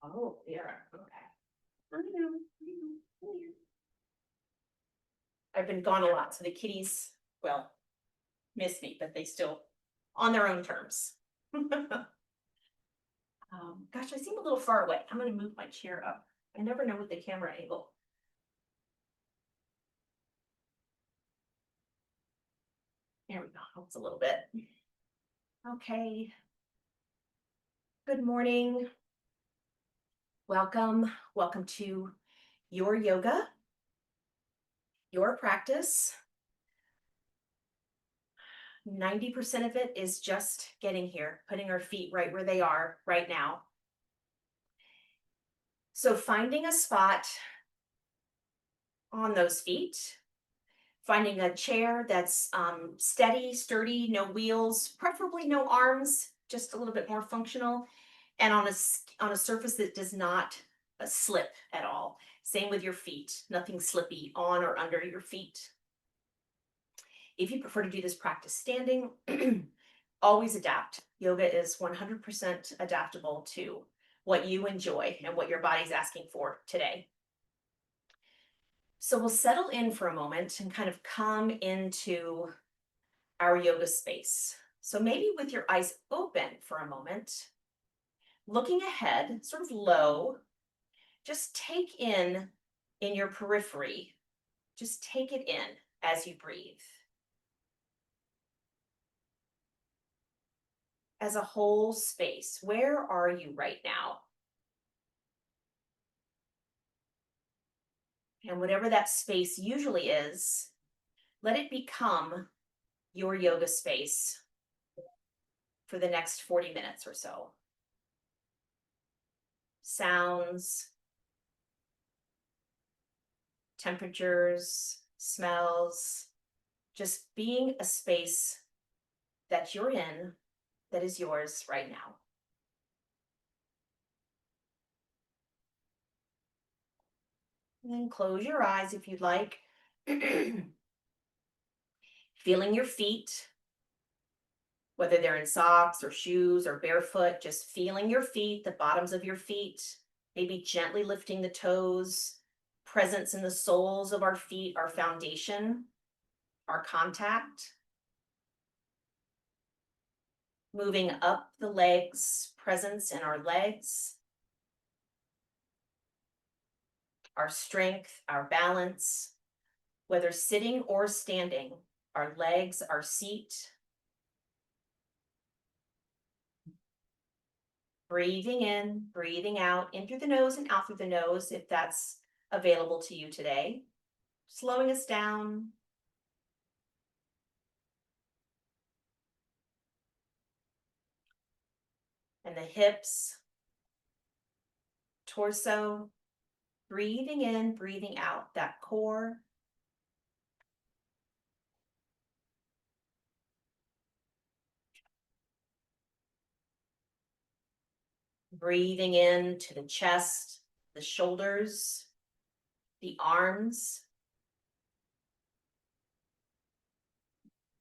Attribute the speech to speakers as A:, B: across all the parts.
A: Oh, yeah, okay. I've been gone a lot, so the kitties, well, miss me, but they still on their own terms. Gosh, I seem a little far away. I'm gonna move my chair up. I never know with the camera angle. There we go, helps a little bit. Okay. Good morning. Welcome to your yoga, your practice. 90% of it is just getting here, putting our feet right where they are right now. So finding a spot on those feet, finding a chair that's steady, sturdy, no wheels, preferably no arms, just a little bit more functional, and on a surface that does not slip at all. Same with your feet, nothing slippy on or under your feet. If you prefer to do this practice standing, always adapt. Yoga is 100% adaptable to what you enjoy and what your body's asking for today. So we'll settle in for a moment and kind of come into our yoga space. So maybe with your eyes open for a moment, looking ahead, sort of low, just take in your periphery, just take it in as you breathe. As a whole space, where are you right now? And whatever that space usually is, let it become your yoga space for the next 40 minutes or so. Sounds, temperatures, smells, just being a space that you're in that is yours right now. And then close your eyes if you'd like. Feeling your feet, whether they're in socks or shoes or barefoot, just feeling your feet, the bottoms of your feet, maybe gently lifting the toes, presence in the soles of our feet, our foundation, our contact. Moving up the legs, presence in our legs, our strength, our balance, whether sitting or standing, our legs, our seat. Breathing in, breathing out, in through the nose and out through the nose, if that's available to you today. Slowing us down. And the hips, torso, breathing in, breathing out, that core. Breathing in to the chest, the shoulders, the arms.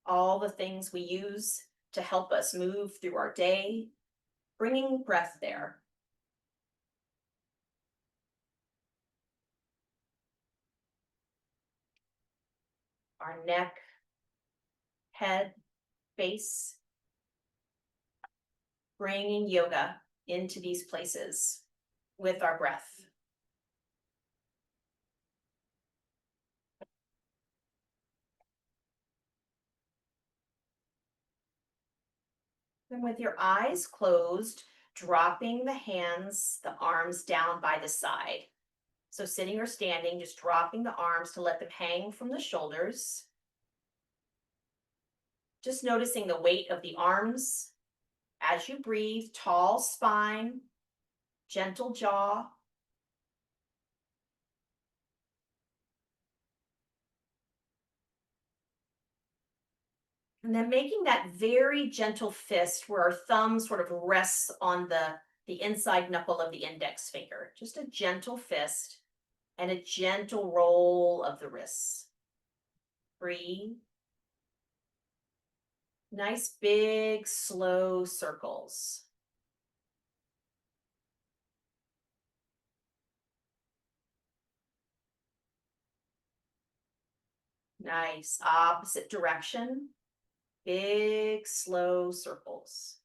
A: All the things we use to help us move through our day, bringing breath there. Our neck, head, face, bringing yoga into these places with our breath. And with your eyes closed, dropping the hands, the arms down by the side. So sitting or standing, just dropping the arms to let them hang from the shoulders. Just noticing the weight of the arms as you breathe, tall spine, gentle jaw. And then making that very gentle fist where our thumb sort of rests on the inside knuckle of the index finger. Just a gentle fist and a gentle roll of the wrists. Breathe. Nice big slow circles. Nice. Opposite direction. Big, slow circles.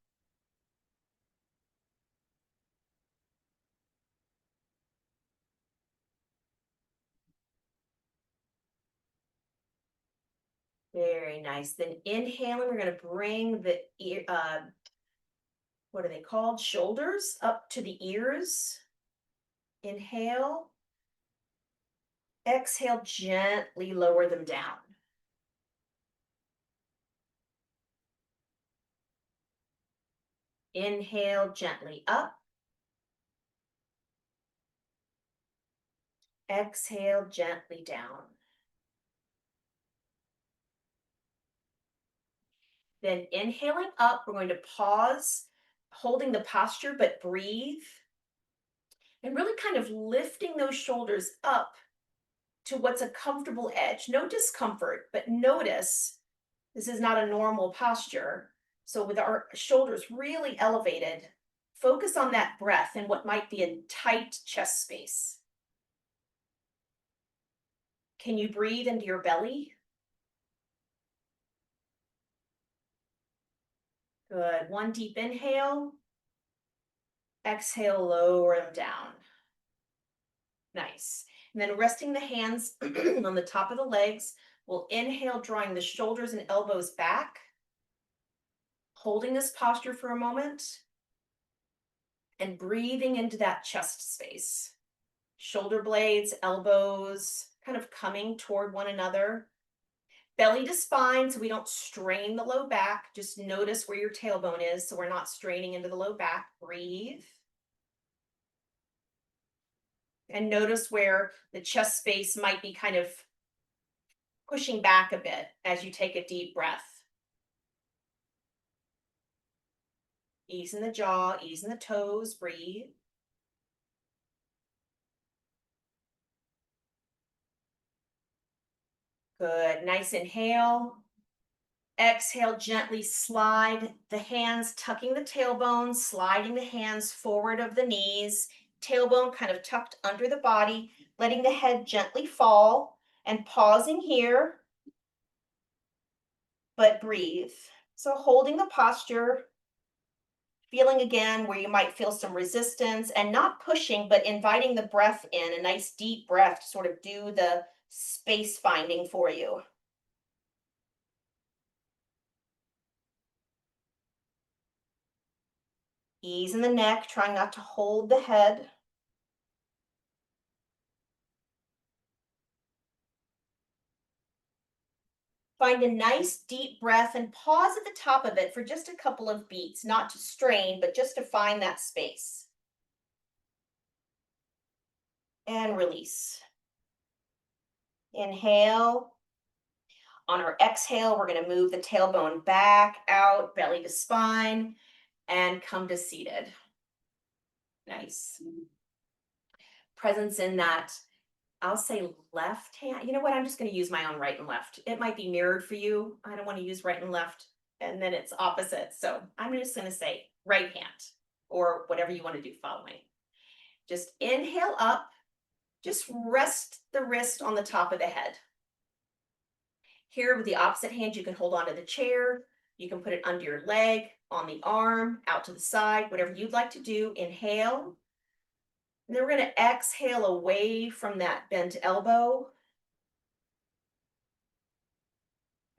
A: Very nice. Then inhaling, we're going to bring the ear, what are they called? Shoulders up to the ears. Inhale. Exhale, gently lower them down. Inhale gently up. Exhale gently down. Then inhaling up, we're going to pause, holding the posture, but breathe. And really kind of lifting those shoulders up to what's a comfortable edge. No discomfort, but notice this is not a normal posture. So with our shoulders really elevated, focus on that breath and what might be a tight chest space. Can you breathe into your belly? Good. One deep inhale. Exhale, lower them down. Nice. And then resting the hands on the top of the legs. We'll inhale, drawing the shoulders and elbows back. Holding this posture for a moment. And breathing into that chest space. Shoulder blades, elbows, kind of coming toward one another. Belly to spine, so we don't strain the low back. Just notice where your tailbone is, so we're not straining into the low back. Breathe. And notice where the chest space might be kind of pushing back a bit as you take a deep breath. Ease in the jaw, ease in the toes, breathe. Good, nice inhale. Exhale, gently slide the hands, tucking the tailbone, sliding the hands forward of the knees, tailbone kind of tucked under the body, letting the head gently fall and pausing here, but breathe. So holding the posture, feeling again where you might feel some resistance and not pushing, but inviting the breath in, a nice deep breath to sort of do the space finding for you. Ease in the neck, trying not to hold the head. Find a nice deep breath and pause at the top of it for just a couple of beats, not to strain, but just to find that space. And release. Inhale. On our exhale, we're going to move the tailbone back, out, belly to spine, and come to seated. Nice. Presence in that, I'll say left hand. You know what? I'm just going to use my own right and left. It might be mirrored for you. I don't want to use right and left, and then it's opposite. So I'm just going to say right hand or whatever you want to do following. Just inhale up. Just rest the wrist on the top of the head. Here with the opposite hand, you can hold onto the chair. You can put it under your leg, on the arm, out to the side, whatever you'd like to do. Inhale. And then we're going to exhale away from that bent elbow.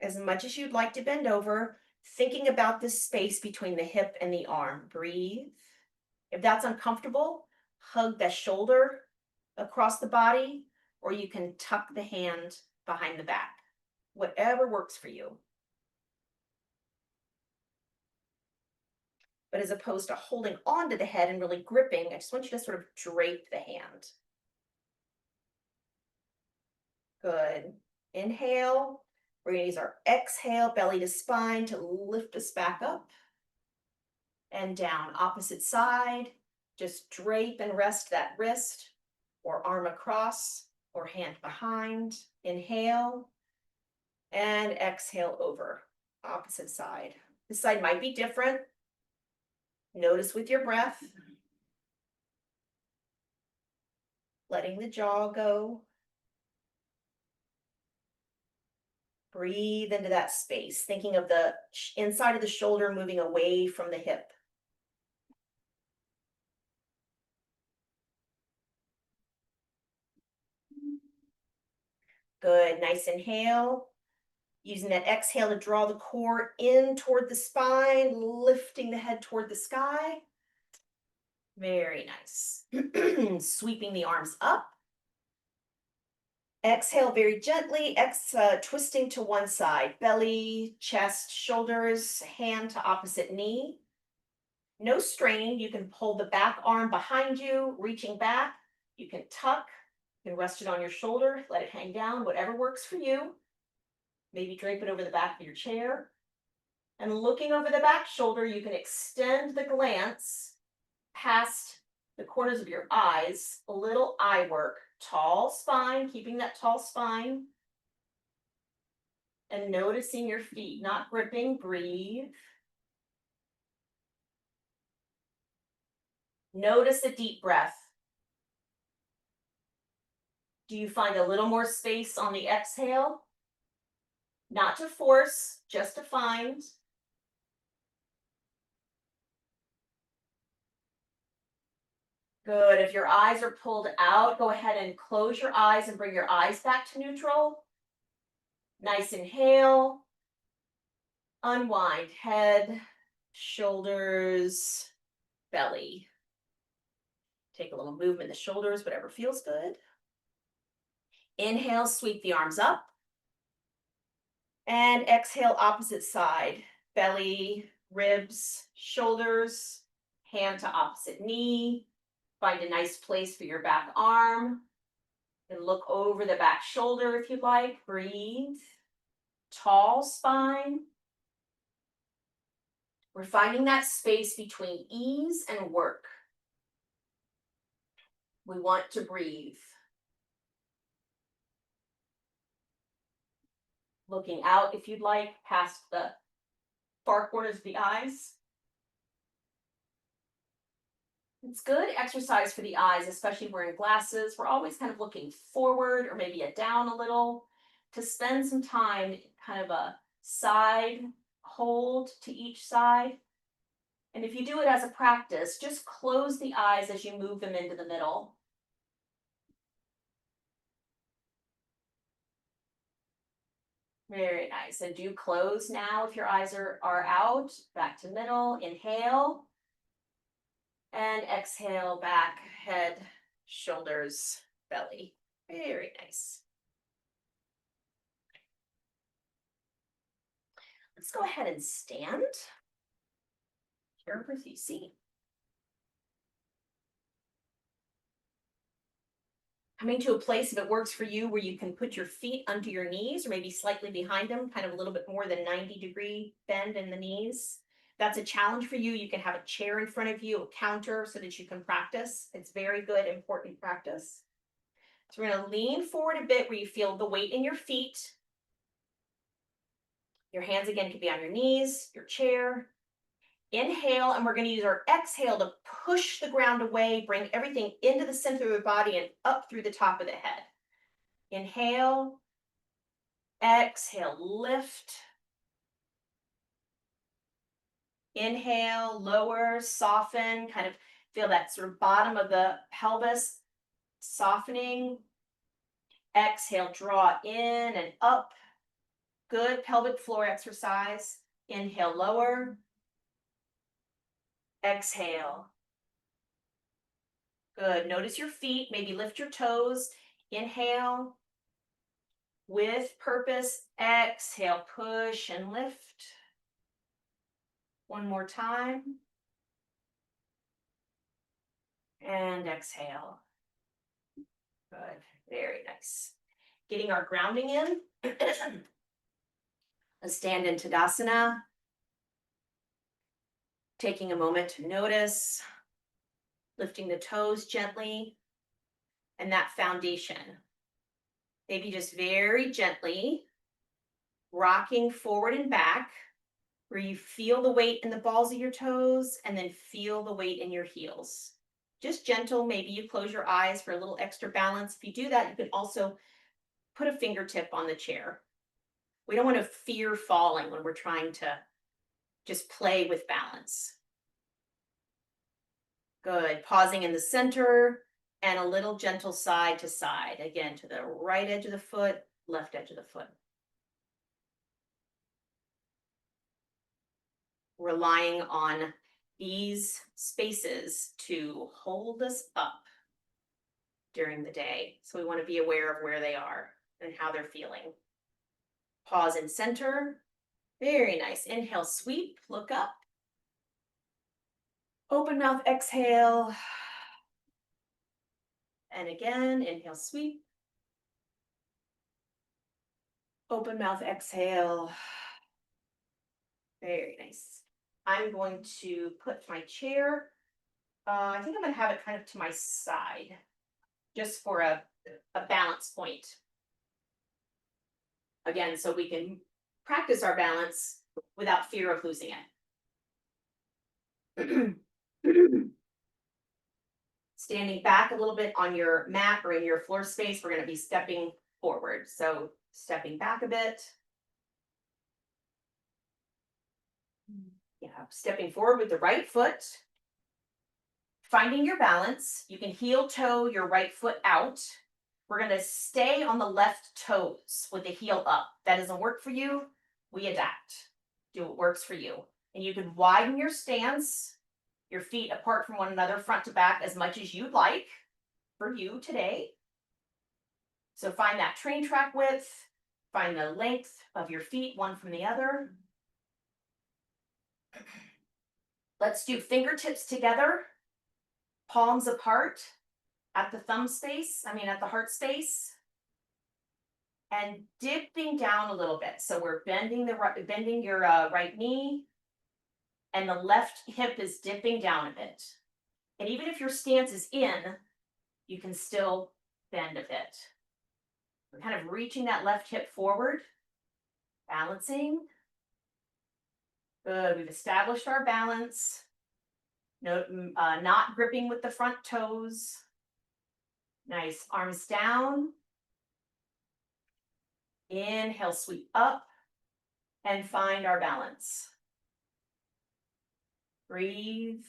A: As much as you'd like to bend over, thinking about this space between the hip and the arm. Breathe. If that's uncomfortable, hug the shoulder across the body, or you can tuck the hand behind the back. Whatever works for you. But as opposed to holding onto the head and really gripping, I just want you to sort of drape the hand. Good. Inhale. We're going to use our exhale, belly to spine, to lift us back up and down. Opposite side. Just drape and rest that wrist or arm across or hand behind. Inhale and exhale over. Opposite side. This side might be different. Notice with your breath. Letting the jaw go. Breathe into that space, thinking of the inside of the shoulder moving away from the hip. Good, nice inhale. Using that exhale to draw the core in toward the spine, lifting the head toward the sky. Very nice. Sweeping the arms up. Exhale very gently, twisting to one side, belly, chest, shoulders, hand to opposite knee. No strain, you can pull the back arm behind you, reaching back. You can tuck, you can rest it on your shoulder, let it hang down, whatever works for you. Maybe drape it over the back of your chair. And looking over the back shoulder, you can extend the glance past the corners of your eyes, a little eye work, tall spine, keeping that tall spine. And noticing your feet, not gripping, breathe. Notice a deep breath. Do you find a little more space on the exhale? Not to force, just to find. Good. If your eyes are pulled out, go ahead and close your eyes and bring your eyes back to neutral. Nice inhale. Unwind head, shoulders, belly. Take a little movement in the shoulders, whatever feels good. Inhale, sweep the arms up. And exhale, opposite side. Belly, ribs, shoulders, hand to opposite knee. Find a nice place for your back arm. And look over the back shoulder if you'd like. Breathe. Tall spine. We're finding that space between ease and work. We want to breathe. Looking out, if you'd like, past the far corners of the eyes. It's good exercise for the eyes, especially wearing glasses. We're always kind of looking forward or maybe down a little, to spend some time, kind of a side hold to each side. And if you do it as a practice, just close the eyes as you move them into the middle. Very nice. And do close now if your eyes are out. Back to middle. Inhale. And exhale, back, head, shoulders, belly. Very nice. Let's go ahead and stand. Here with you, see. Coming to a place, if it works for you, where you can put your feet under your knees or maybe slightly behind them, kind of a little bit more than 90-degree bend in the knees. That's a challenge for you. You can have a chair in front of you, a counter, so that you can practice. It's very good, important practice. So we're going to lean forward a bit where you feel the weight in your feet. Your hands again can be on your knees, your chair. Inhale, and we're going to use our exhale to push the ground away, bring everything into the center of the body and up through the top of the head. Inhale, exhale, lift. Inhale, lower, soften, kind of feel that sort of bottom of the pelvis softening. Exhale, draw in and up. Good pelvic floor exercise. Inhale, lower. Exhale. Good. Notice your feet. Maybe lift your toes. Inhale. With purpose. Exhale. Push and lift. One more time. And exhale. Good. Very nice. Getting our grounding in. Let's stand in Tadasana. Taking a moment to notice, lifting the toes gently, and that foundation. Maybe just very gently, rocking forward and back, where you feel the weight in the balls of your toes, and then feel the weight in your heels. Just gentle, maybe you close your eyes for a little extra balance. If you do that, you can also put a fingertip on the chair. We don't want to fear falling when we're trying to just play with balance. Good. Pausing in the center and a little gentle side to side. Again, to the right edge of the foot, left edge of the foot. Relying on these spaces to hold us up during the day. So we want to be aware of where they are and how they're feeling. Pause in center. Very nice. Inhale, sweep, look up. Open mouth, exhale. And again, inhale, sweep. Open mouth, exhale. Very nice. I'm going to put my chair, I think I'm going to have it kind of to my side, just for a balance point. Again, so we can practice our balance without fear of losing it. Standing back a little bit on your mat or in your floor space, we're going to be stepping forward. So stepping back a bit. Yeah, stepping forward with the right foot. Finding your balance. You can heel toe your right foot out. We're going to stay on the left toes with the heel up. That doesn't work for you. We adapt. Do what works for you. And you can widen your stance, your feet apart from one another, front to back, as much as you'd like for you today. So find that train track width, find the length of your feet, one from the other. Let's do fingertips together, palms apart at the thumb space, at the heart space. And dipping down a little bit. So we're bending your right knee, and the left hip is dipping down a bit. And even if your stance is in, you can still bend a bit. We're kind of reaching that left hip forward, balancing. Good. We've established our balance. No, not gripping with the front toes. Nice. Arms down. Inhale, sweep up and find our balance. Breathe.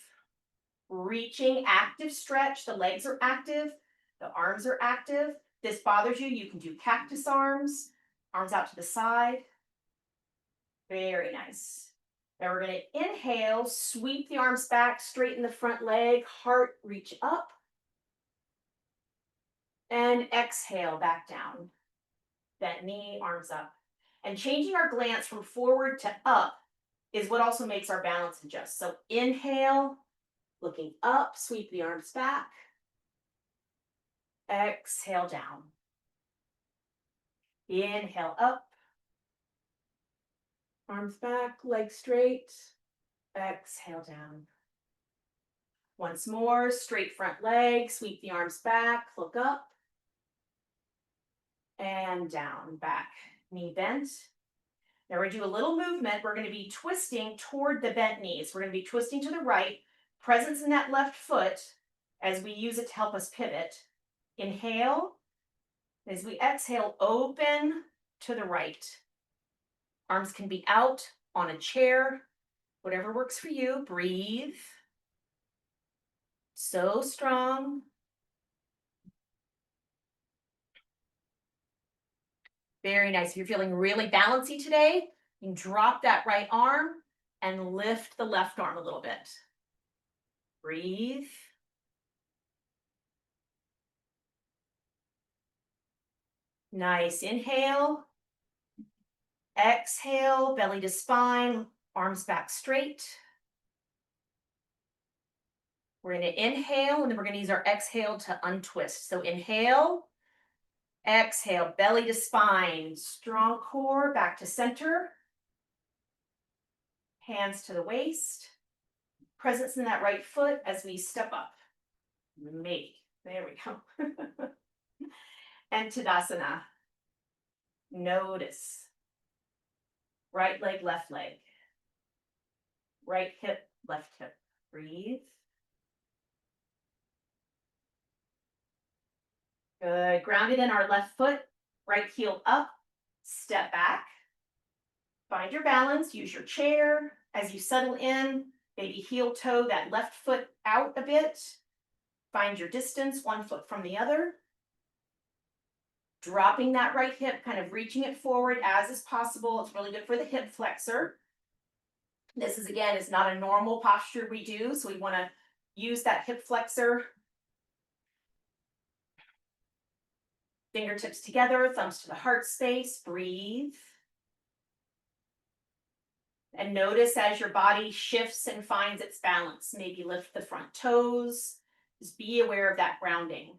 A: Reaching, active stretch. The legs are active. The arms are active. This bothers you, you can do cactus arms. Arms out to the side. Very nice. Now we're going to inhale, sweep the arms back, straighten the front leg, heart reach up. And exhale, back down. Bent knee, arms up. And changing our glance from forward to up is what also makes our balance adjust. So inhale, looking up, sweep the arms back. Exhale down. Inhale up. Arms back, legs straight. Exhale down. Once more, straight front leg, sweep the arms back, look up. And down, back, knee bent. Now we're going to do a little movement. We're going to be twisting toward the bent knees. We're going to be twisting to the right, presence in that left foot as we use it to help us pivot. Inhale. As we exhale, open to the right. Arms can be out on a chair, whatever works for you. Breathe. So strong. Very nice. If you're feeling really balancy today, you can drop that right arm and lift the left arm a little bit. Breathe. Nice. Inhale. Exhale, belly to spine, arms back straight. We're going to inhale, and then we're going to use our exhale to untwist. So inhale, exhale, belly to spine, strong core, back to center. Hands to the waist. Presence in that right foot as we step up. There we go. And Tadasana. Notice. Right leg, left leg. Right hip, left hip. Breathe. Good. Grounded in our left foot, right heel up, step back. Find your balance, use your chair. As you settle in, maybe heel toe that left foot out a bit. Find your distance, 1 foot from the other. Dropping that right hip, kind of reaching it forward as is possible. It's really good for the hip flexor. This is, again, is not a normal posture we do, so we want to use that hip flexor. Fingertips together, thumbs to the heart space, breathe. And notice as your body shifts and finds its balance. Maybe lift the front toes. Just be aware of that grounding.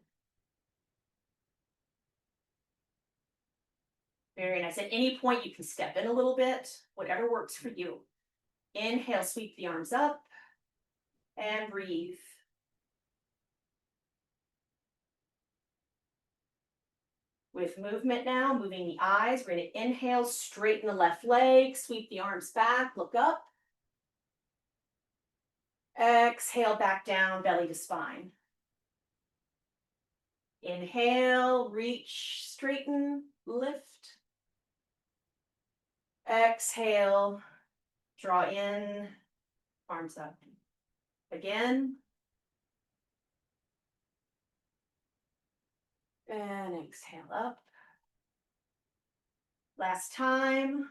A: Very nice. At any point, you can step in a little bit, whatever works for you. Inhale, sweep the arms up and breathe. With movement now, moving the eyes, we're going to inhale, straighten the left leg, sweep the arms back, look up. Exhale, back down, belly to spine. Inhale, reach, straighten, lift. Exhale, draw in, arms up. Again. And exhale up. Last time.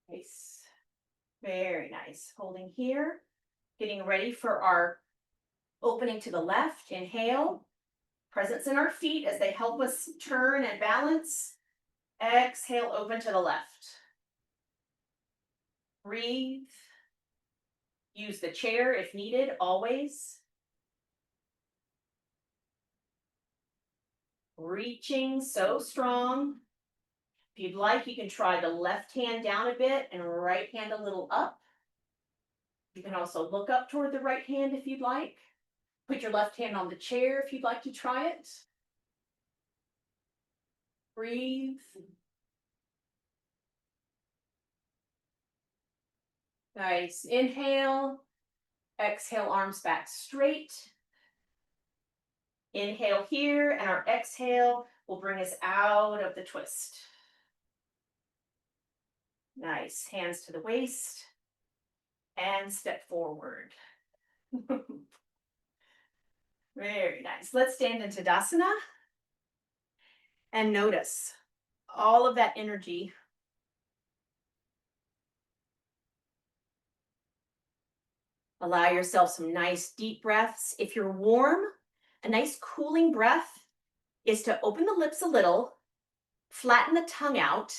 A: Nice. Very nice. Holding here. Getting ready for our opening to the left. Inhale. Presence in our feet as they help us turn and balance. Exhale, open to the left. Breathe. Use the chair if needed, always. Reaching so strong. If you'd like, you can try the left hand down a bit and right hand a little up. You can also look up toward the right hand if you'd like. Put your left hand on the chair if you'd like to try it. Breathe. Nice. Inhale. Exhale, arms back straight. Inhale here, and our exhale will bring us out of the twist. Nice. Hands to the waist. And step forward. Very nice. Let's stand in Tadasana. And notice all of that energy. Allow yourself some nice deep breaths. If you're warm, a nice cooling breath is to open the lips a little, flatten the tongue out,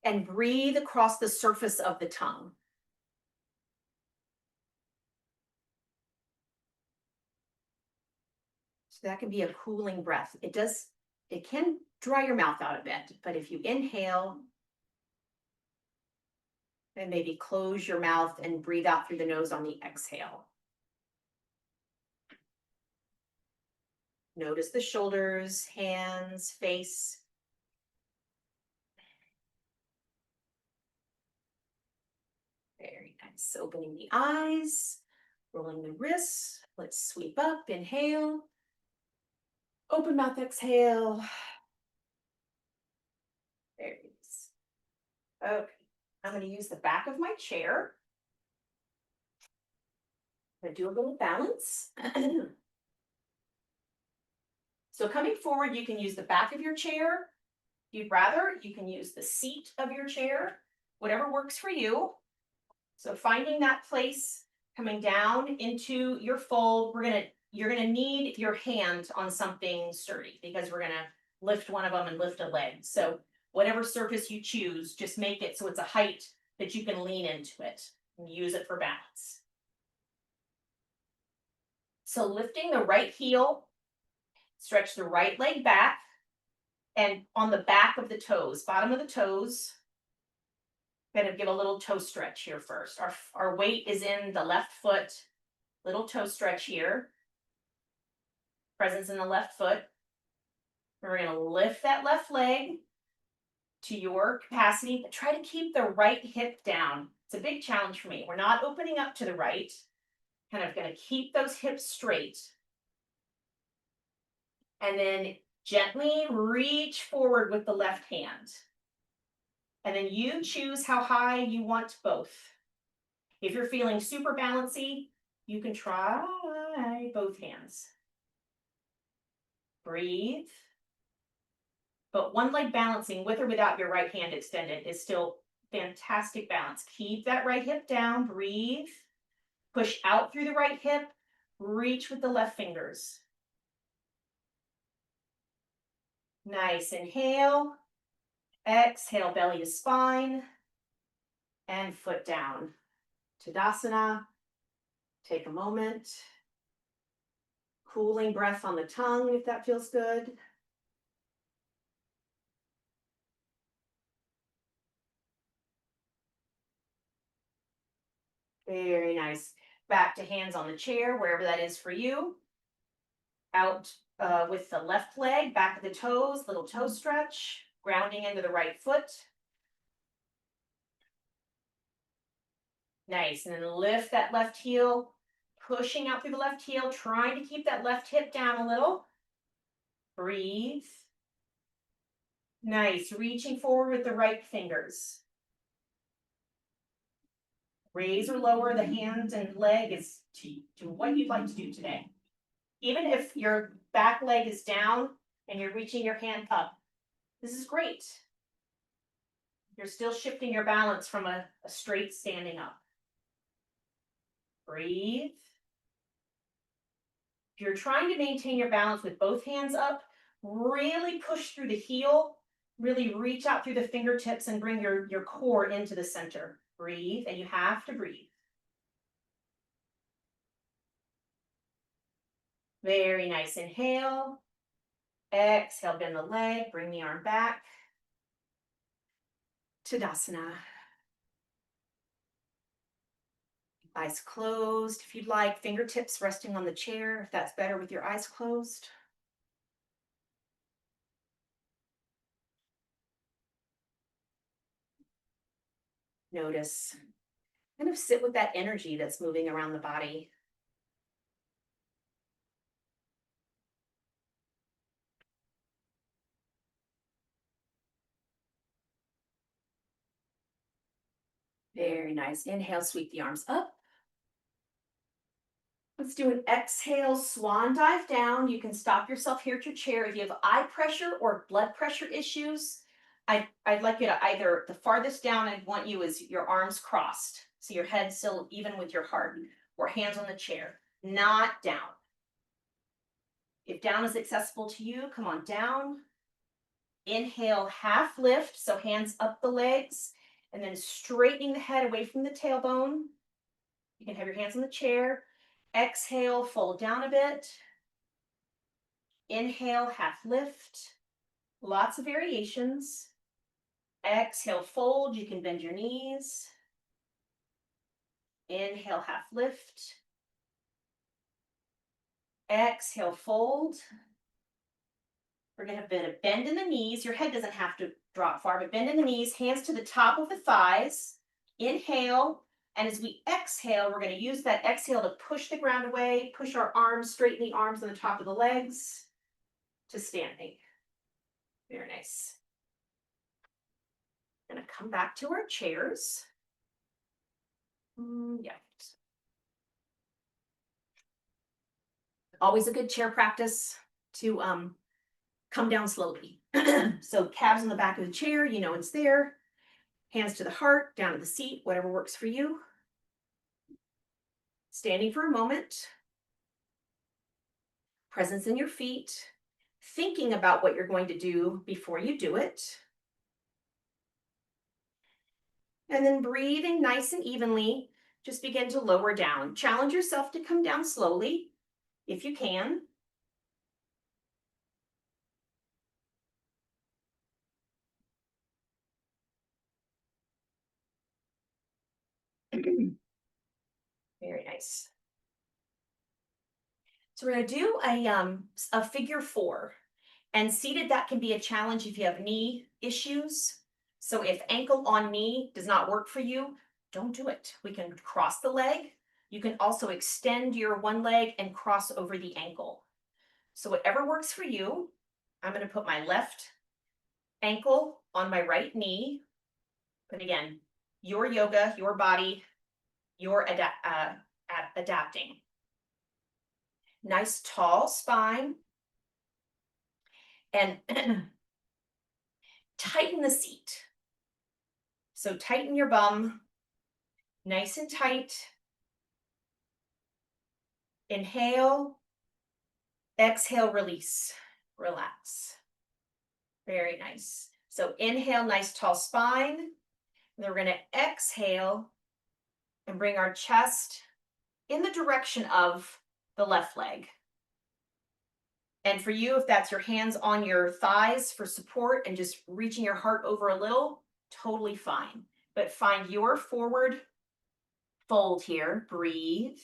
A: and breathe across the surface of the tongue. So that can be a cooling breath. It can dry your mouth out a bit, but if you inhale, and maybe close your mouth and breathe out through the nose on the exhale. Notice the shoulders, hands, face. Very nice. Opening the eyes, rolling the wrists. Let's sweep up, inhale. Open mouth, exhale. Very nice. Okay, I'm going to use the back of my chair. I'm going to do a little balance. So coming forward, you can use the back of your chair. If you'd rather, you can use the seat of your chair, whatever works for you. So finding that place, coming down into your fold, you're gonna need your hand on something sturdy because we're gonna lift one of them and lift a leg. So whatever surface you choose, just make it so it's a height that you can lean into it and use it for balance. So lifting the right heel, stretch the right leg back, and on the back of the toes, bottom of the toes, gonna give a little toe stretch here first. Our weight is in the left foot, little toe stretch here. Presence in the left foot. We're gonna lift that left leg to your capacity, but try to keep the right hip down. It's a big challenge for me. We're not opening up to the right. Kind of gonna keep those hips straight. And then Gently reach forward with the left hand. And then you choose how high you want both. If you're feeling super balancy, you can try both hands. Breathe. But one leg balancing with or without your right hand extended is still fantastic balance. Keep that right hip down, breathe. Push out through the right hip, reach with the left fingers. Nice, inhale. Exhale, belly to spine. And foot down. Tadasana. Take a moment. Cooling breath on the tongue if that feels good. Very nice. Back to hands on the chair, wherever that is for you. Out with the left leg, back of the toes, little toe stretch, grounding into the right foot. Nice, and then lift that left heel, pushing out through the left heel, trying to keep that left hip down a little. Breathe. Nice, reaching forward with the right fingers. Raise or lower the hand and leg is to what you'd like to do today. Even if your back leg is down and you're reaching your hand up, this is great. You're still shifting your balance from a straight standing up. Breathe. If you're trying to maintain your balance with both hands up, really push through the heel, really reach out through the fingertips and bring your core into the center. Breathe, and you have to breathe. Very nice. Inhale. Exhale, bend the leg, bring the arm back. Tadasana. Eyes closed if you'd like, fingertips resting on the chair if that's better with your eyes closed. Notice, kind of sit with that energy that's moving around the body. Very nice. Inhale, sweep the arms up. Let's do an exhale, swan dive down. You can stop yourself here at your chair. If you have eye pressure or blood pressure issues, I'd like you to either, the farthest down I want you is your arms crossed. So your head still even with your heart, or hands on the chair, not down. If down is accessible to you, come on down. Inhale, half lift, so hands up the legs, and then straightening the head away from the tailbone. You can have your hands on the chair. Exhale, fold down a bit. Inhale, half lift. Lots of variations. Exhale, fold. You can bend your knees. Inhale, half lift. Exhale, fold. We're going to have a bit of bend in the knees. Your head doesn't have to drop far, but bend in the knees, hands to the top of the thighs. Inhale. And as we exhale, we're going to use that exhale to push the ground away, push our arms, straighten the arms on the top of the legs to standing. Very nice. We're going to come back to our chairs. Yeah. Always a good chair practice to come down slowly. So calves on the back of the chair, you know it's there. Hands to the heart, down to the seat, whatever works for you. Standing for a moment. Presence in your feet. Thinking about what you're going to do before you do it. And then breathing nice and evenly, just begin to lower down. Challenge yourself to come down slowly, if you can. Very nice. So we're going to do a figure 4. And seated, that can be a challenge if you have knee issues. So if ankle on knee does not work for you, don't do it. We can cross the leg. You can also extend your one leg and cross over the ankle. So whatever works for you. I'm going to put my left ankle on my right knee. But again, your yoga, your body, your adapting. Nice tall spine. And tighten the seat. So tighten your bum, nice and tight. Inhale, exhale, release, relax. Very nice. So inhale, nice tall spine. And then we're going to exhale and bring our chest in the direction of the left leg. And for you, if that's your hands on your thighs for support and just reaching your heart over a little, totally fine. But find your forward fold here. Breathe.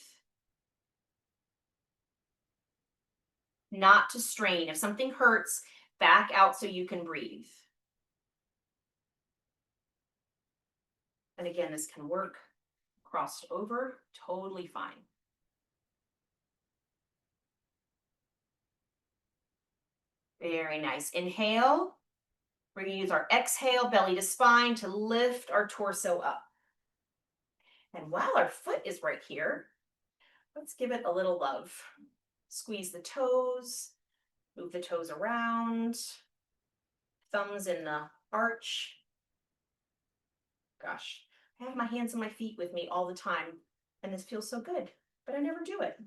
A: Not to strain. If something hurts, back out so you can breathe. And again, this can work crossed over, totally fine. Very nice. Inhale. We're going to use our exhale, belly to spine, to lift our torso up. And while our foot is right here, let's give it a little love. Squeeze the toes, move the toes around, thumbs in the arch. Gosh, I have my hands and my feet with me all the time, and this feels so good, but I never do it.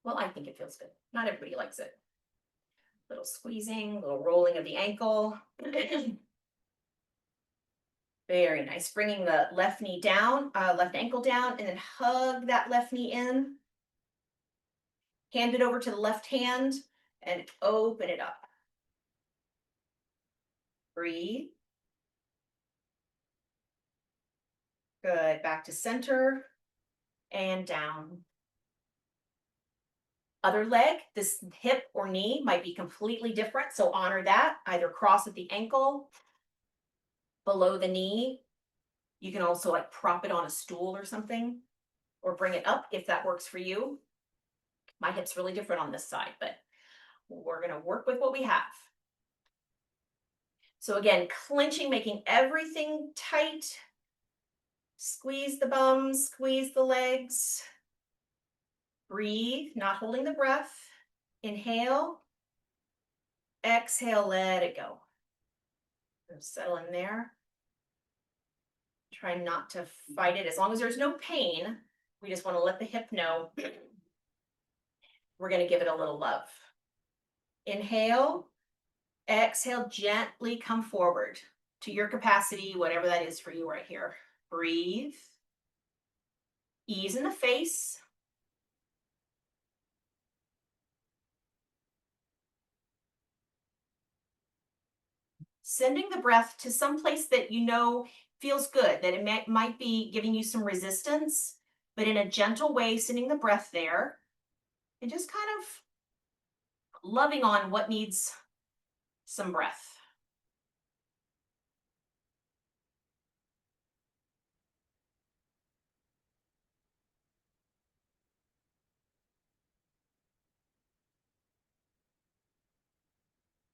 A: Well, I think it feels good. Not everybody likes it. Little squeezing, little rolling of the ankle. Very nice. Bringing the left knee down, left ankle down, and then hug that left knee in. Hand it over to the left hand and open it up. Breathe. Good. Back to center and down. Other leg, this hip or knee might be completely different, so honor that. Either cross at the ankle, below the knee. You can also like prop it on a stool or something, or bring it up if that works for you. My hip's really different on this side, but we're going to work with what we have. So again, clenching, making everything tight. Squeeze the bums, squeeze the legs. Breathe, not holding the breath. Inhale. Exhale, let it go. Settle in there. Try not to fight it. As long as there's no pain, we just want to let the hip know we're going to give it a little love. Inhale. Exhale, gently come forward to your capacity, whatever that is for you right here. Breathe. Ease in the face. Sending the breath to some place that you know feels good, that it might be giving you some resistance, but in a gentle way, sending the breath there and just kind of loving on what needs some breath.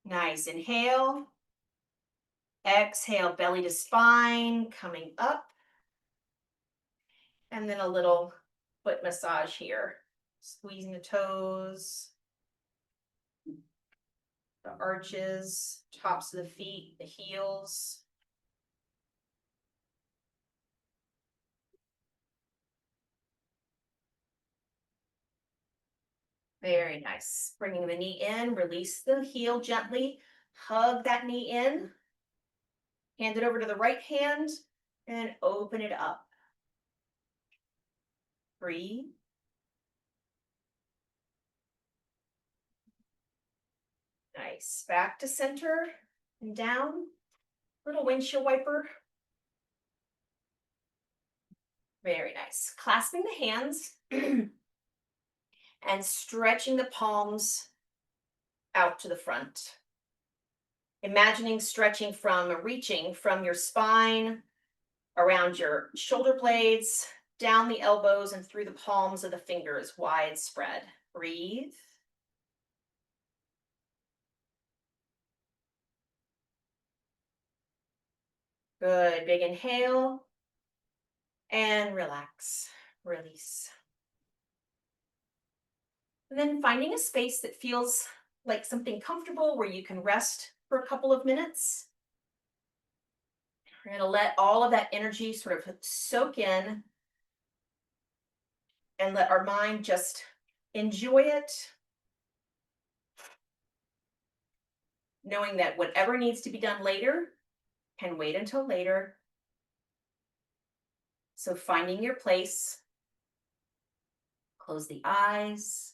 A: Nice. Inhale. Exhale, belly to spine, coming up. And then a little foot massage here. Squeezing the toes, the arches, tops of the feet, the heels. Very nice. Bringing the knee in, release the heel gently, hug that knee in, hand it over to the right hand, and open it up. Breathe. Nice. Back to center and down. Little windshield wiper. Very nice. Clasping the hands and stretching the palms out to the front. Imagining stretching reaching from your spine, around your shoulder blades, down the elbows and through the palms of the fingers, wide spread. Breathe. Good. Big inhale and relax, release. And then finding a space that feels like something comfortable where you can rest for a couple of minutes. We're going to let all of that energy sort of soak in and let our mind just enjoy it, knowing that whatever needs to be done later can wait until later. So finding your place, close the eyes,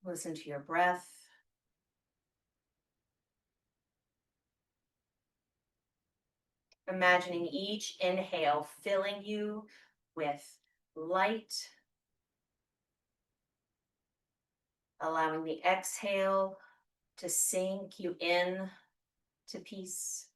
A: listen to your breath. Imagining each inhale filling you with light, allowing the exhale to sink you in to peace.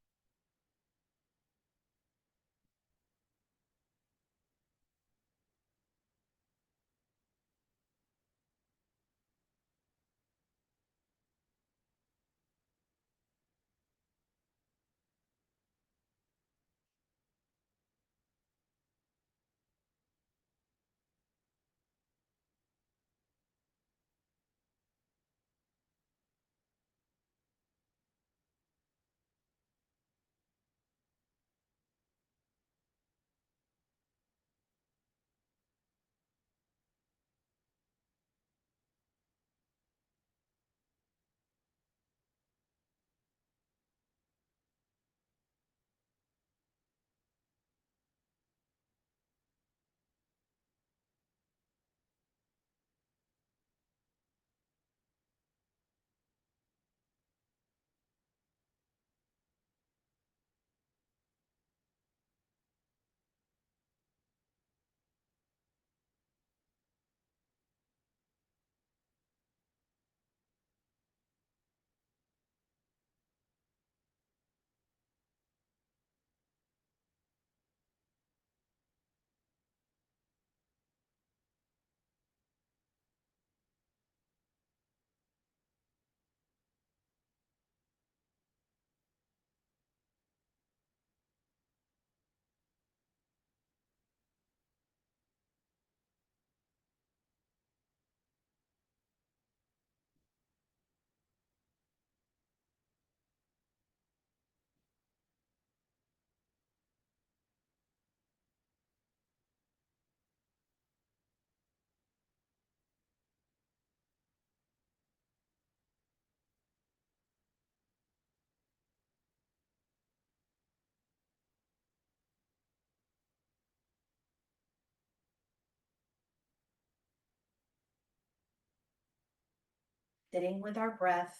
A: Sitting with our breath,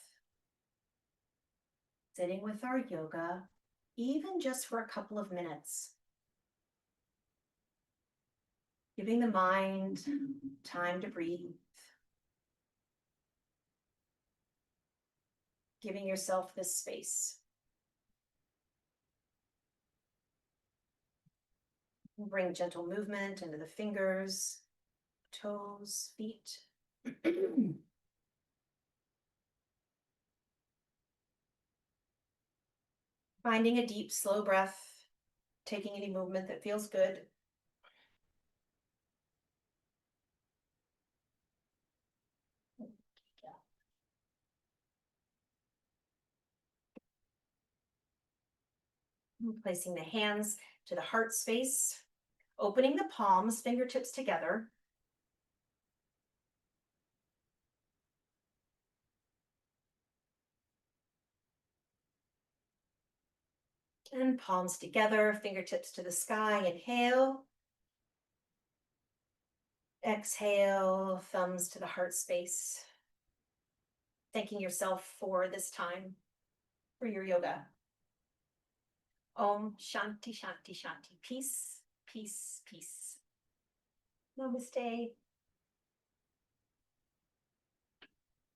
A: sitting with our yoga, even just for a couple of minutes. Giving the mind time to breathe. Giving yourself this space. Bring gentle movement into the fingers, toes, feet. Finding a deep, slow breath, taking any movement that feels good. Placing the hands to the heart space, opening the palms, fingertips together. And palms together, fingertips to the sky. Inhale. Exhale, thumbs to the heart space. Thanking yourself for this time, for your yoga. Om Shanti Shanti Shanti. Peace, peace, peace. Namaste.